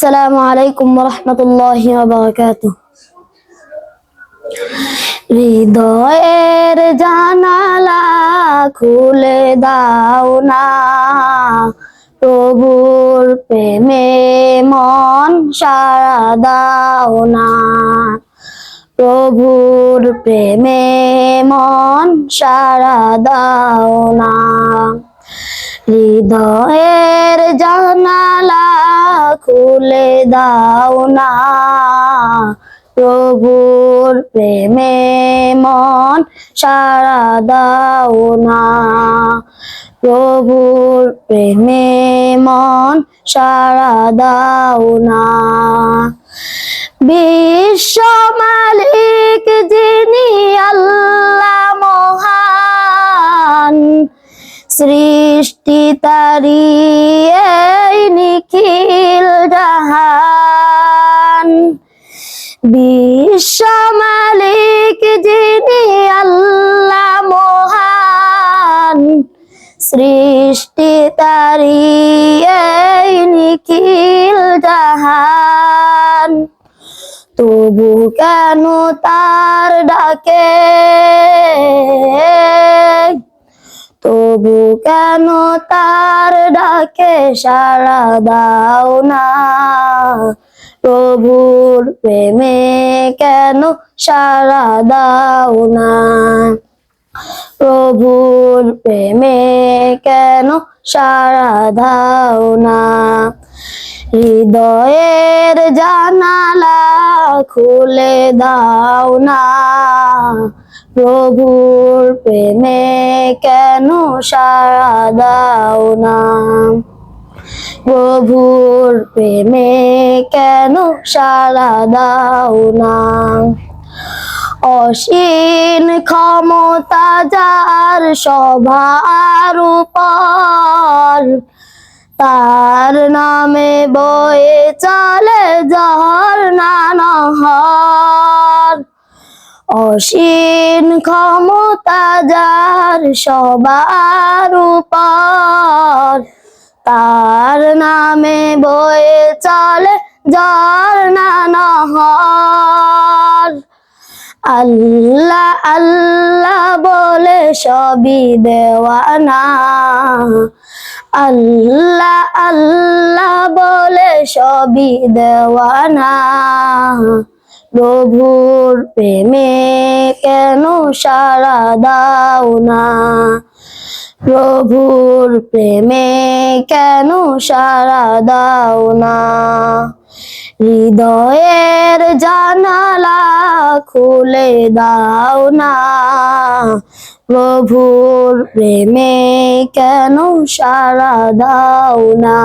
আসসালামু আলাইকুম ওয়া রাহমাতুল্লাহি ওয়া বারাকাতুহু। হৃদয়ের জানালা খুলে দাও না, প্রভুর প্রেমে মন সারা দাও না, প্রভুর প্রেমে মন সারা দাও না। হৃদয়ের জানালা খুলে দাও না, প্রভুর প্রেমে মন সারা দাও না, প্রভুর প্রেমে মন সারা দাও না। বিশ্ব মালিক যিনি আল্লাহ মহান, সৃষ্টি তারি এই নিখিল জাহান। বিশ্ব মালিক যিনি আল্লাহ মহান, সৃষ্টি তারি এই নিখিল জাহান। তবু কেন তার ডাকে, তবু কেন তার ডাকে সাড়া দাও না, প্রভুর প্রেমে কেন সাড়া দাও না, প্রভুর প্রেমে কেন সাড়া দাও না। হৃদয়ের জানালা খুলে দাও না, প্রভুর প্রেমে কেন সাড়া দাও না, প্রভুর প্রেমে কেন সাড়া দাও না। অসীম ক্ষমতা যার সবার উপর, তার নামে বয়ে চলে ঝর্ণা নহর। অসীম ক্ষমতা যার সবার উপর, তার নামে বয়ে চলে ঝর্ণা নহর। আল্লাহ আল্লাহ বলে সবই দেওয়ানা, আল্লাহ আল্লাহ বলে সবই দেওয়ানা, প্রভুর প্রেমে কেন সাড়া দাও না, প্রভুর প্রেমে কেন সাড়া দাও না। হৃদয়ের জানালা খুলে দাও না, প্রভুর প্রেমে কেন সাড়া দাও না।